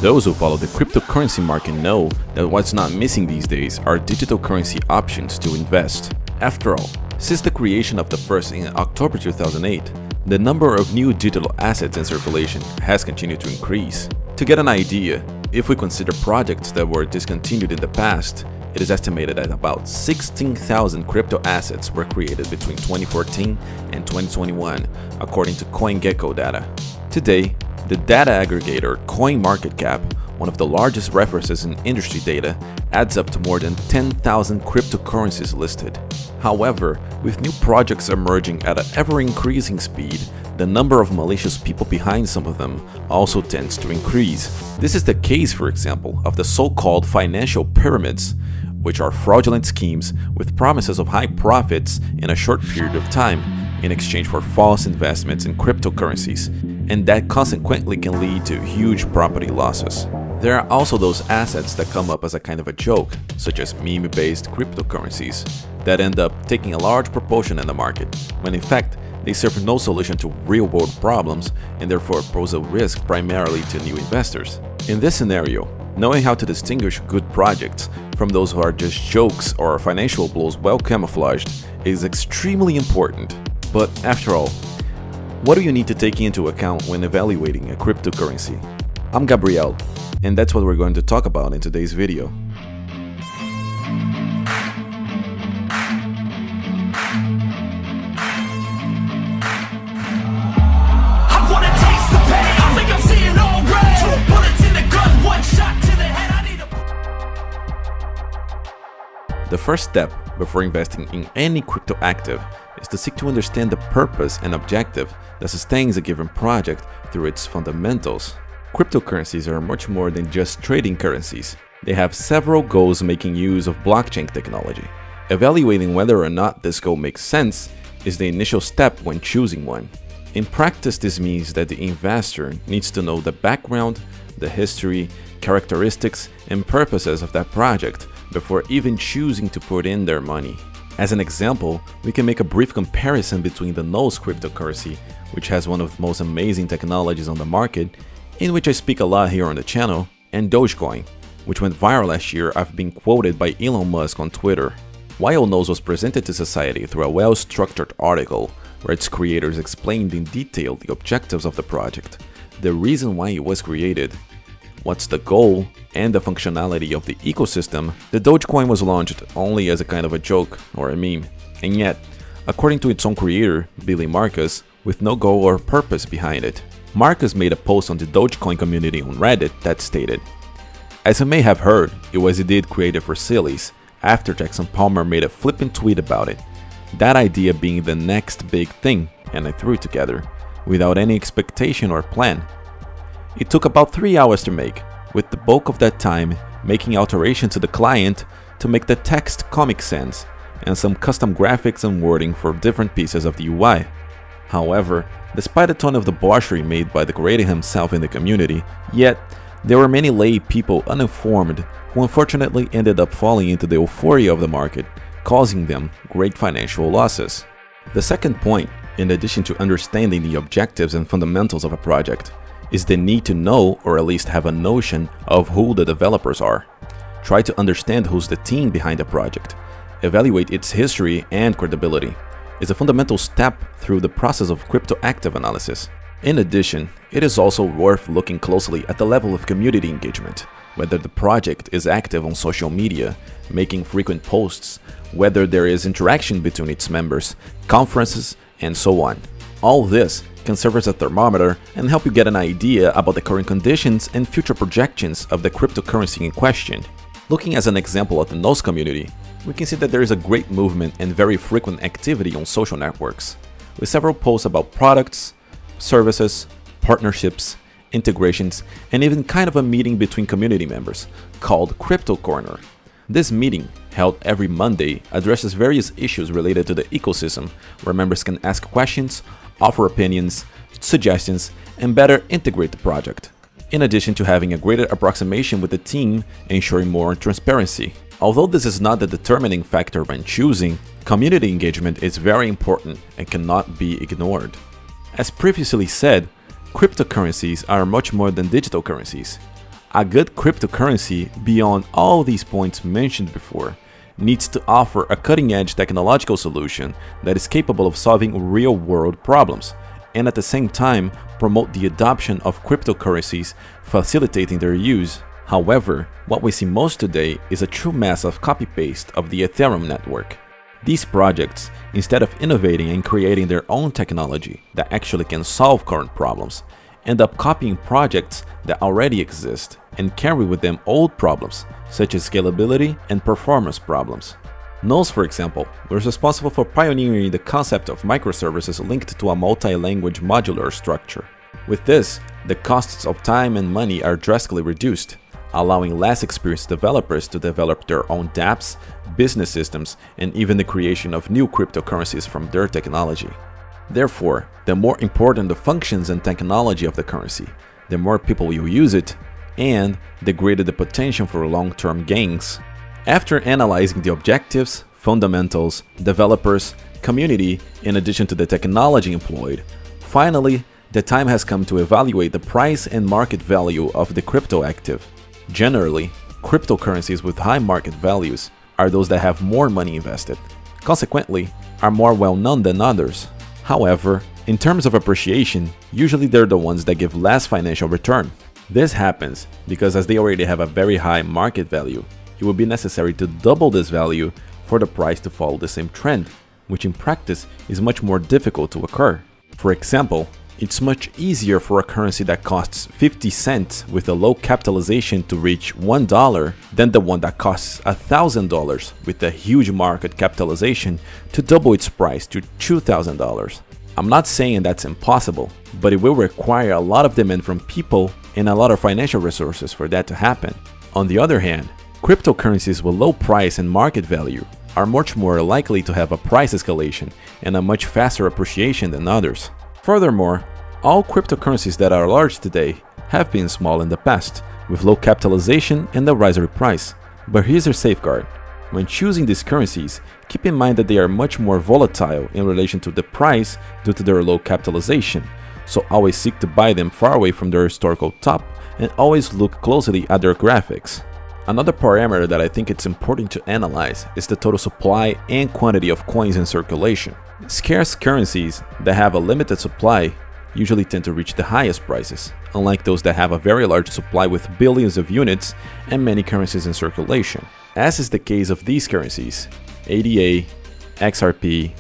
Those who follow the cryptocurrency market know that what's not missing these days are digital currency options to invest. After all, since the creation of the first in October 2008, the number of new digital assets in circulation has continued to increase. To get an idea, if we consider projects that were discontinued in the past, it is estimated that about 16,000 crypto assets were created between 2014 and 2021, according to CoinGecko data. Today, the data aggregator CoinMarketCap, one of the largest references in industry data, adds up to more than 10,000 cryptocurrencies listed. However, with new projects emerging at an ever-increasing speed, the number of malicious people behind some of them also tends to increase. This is the case, for example, of the so-called financial pyramids, which are fraudulent schemes with promises of high profits in a short period of time in exchange for false investments in cryptocurrencies, and that consequently can lead to huge property losses. There are also those assets that come up as a kind of a joke, such as meme-based cryptocurrencies, that end up taking a large proportion in the market, when in fact they serve no solution to real-world problems and therefore pose a risk primarily to new investors. In this scenario, knowing how to distinguish good projects from those who are just jokes or financial blows well camouflaged is extremely important. But after all, what do you need to take into account when evaluating a cryptocurrency? I'm Gabriel, and that's what we're going to talk about in today's video. The first step before investing in any crypto active is to seek to understand the purpose and objective that sustains a given project through its fundamentals. Cryptocurrencies are much more than just trading currencies. They have several goals making use of blockchain technology. Evaluating whether or not this goal makes sense is the initial step when choosing one. In practice, this means that the investor needs to know the background, the history, characteristics, and purposes of that project before even choosing to put in their money. As an example, we can make a brief comparison between the NULS cryptocurrency, which has one of the most amazing technologies on the market, in which I speak a lot here on the channel, and Dogecoin, which went viral last year after being quoted by Elon Musk on Twitter. While NULS was presented to society through a well-structured article where its creators explained in detail the objectives of the project, the reason why it was created, what's the goal, and the functionality of the ecosystem, the Dogecoin was launched only as a kind of a joke or a meme, and yet, according to its own creator, Billy Marcus, with no goal or purpose behind it. Marcus made a post on the Dogecoin community on Reddit that stated, "As you may have heard, it was indeed created for sillies, after Jackson Palmer made a flippant tweet about it, that idea being the next big thing, and I threw it together, without any expectation or plan. It took about 3 hours to make, with the bulk of that time making alterations to the client to make the text comic sense, and some custom graphics and wording for different pieces of the UI. However, despite a ton of debauchery made by the creator himself in the community, yet there were many lay people uninformed who unfortunately ended up falling into the euphoria of the market, causing them great financial losses." The second point, in addition to understanding the objectives and fundamentals of a project, is the need to know or at least have a notion of who the developers are. Try to understand who's the team behind the project. Evaluate its history and credibility. It's a fundamental step through the process of crypto active analysis. In addition, it is also worth looking closely at the level of community engagement, whether the project is active on social media, making frequent posts, whether there is interaction between its members, conferences, and so on. All this can serve as a thermometer and help you get an idea about the current conditions and future projections of the cryptocurrency in question. Looking as an example at the NULS community, we can see that there is a great movement and very frequent activity on social networks, with several posts about products, services, partnerships, integrations, and even kind of a meeting between community members called Crypto Corner. This meeting, held every Monday, addresses various issues related to the ecosystem, where members can ask questions, offer opinions, suggestions, and better integrate the project, in addition to having a greater approximation with the team, ensuring more transparency. Although this is not the determining factor when choosing, community engagement is very important and cannot be ignored. As previously said, cryptocurrencies are much more than digital currencies. A good cryptocurrency, beyond all these points mentioned before, needs to offer a cutting-edge technological solution that is capable of solving real-world problems, and at the same time promote the adoption of cryptocurrencies, facilitating their use. However, what we see most today is a true mess of copy-paste of the Ethereum network. These projects, instead of innovating and creating their own technology that actually can solve current problems, end up copying projects that already exist and carry with them old problems, such as scalability and performance problems. NULS, for example, was responsible for pioneering the concept of microservices linked to a multi-language modular structure. With this, the costs of time and money are drastically reduced, allowing less experienced developers to develop their own dApps, business systems, and even the creation of new cryptocurrencies from their technology. Therefore, the more important the functions and technology of the currency, the more people will use it, and the greater the potential for long-term gains. After analyzing the objectives, fundamentals, developers, community, in addition to the technology employed, finally, the time has come to evaluate the price and market value of the crypto active. Generally, cryptocurrencies with high market values are those that have more money invested, consequently, are more well-known than others. However, in terms of appreciation, usually they're the ones that give less financial return. This happens because as they already have a very high market value, it will be necessary to double this value for the price to follow the same trend, which in practice is much more difficult to occur. For example, it's much easier for a currency that costs 50 cents with a low capitalization to reach $1 than the one that costs $1,000 with a huge market capitalization to double its price to $2,000. I'm not saying that's impossible, but it will require a lot of demand from people and a lot of financial resources for that to happen. On the other hand, cryptocurrencies with low price and market value are much more likely to have a price escalation and a much faster appreciation than others. Furthermore, all cryptocurrencies that are large today have been small in the past, with low capitalization and a riser price. But here's a safeguard. When choosing these currencies, keep in mind that they are much more volatile in relation to the price due to their low capitalization, so always seek to buy them far away from their historical top and always look closely at their graphics. Another parameter that I think it's important to analyze is the total supply and quantity of coins in circulation. Scarce currencies that have a limited supply usually tend to reach the highest prices, unlike those that have a very large supply with billions of units and many currencies in circulation, as is the case of these currencies: ADA, XRP,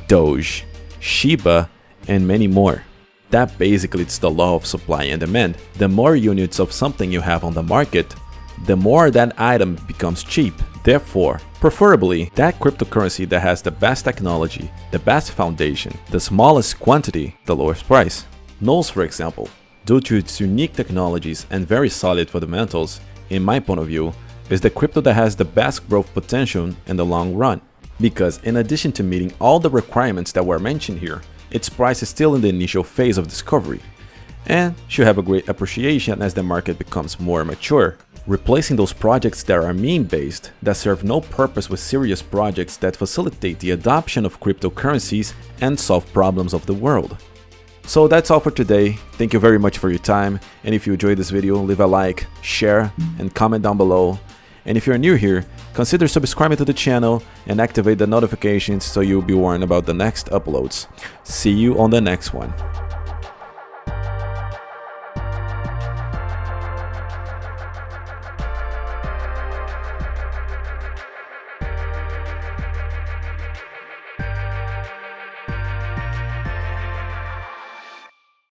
Doge, Shiba, and many more. That basically is the law of supply and demand. The more units of something you have on the market, the more that item becomes cheap. Therefore, preferably that cryptocurrency that has the best technology, the best foundation, the smallest quantity, the lowest price. NULS, for example, due to its unique technologies and very solid fundamentals, in my point of view, is the crypto that has the best growth potential in the long run. Because in addition to meeting all the requirements that were mentioned here, its price is still in the initial phase of discovery, and should have a great appreciation as the market becomes more mature, replacing those projects that are meme-based, that serve no purpose with serious projects that facilitate the adoption of cryptocurrencies and solve problems of the world. So that's all for today. Thank you very much for your time, and if you enjoyed this video, leave a like, share, and comment down below. And if you're new here, consider subscribing to the channel and activate the notifications so you'll be warned about the next uploads. See you on the next one.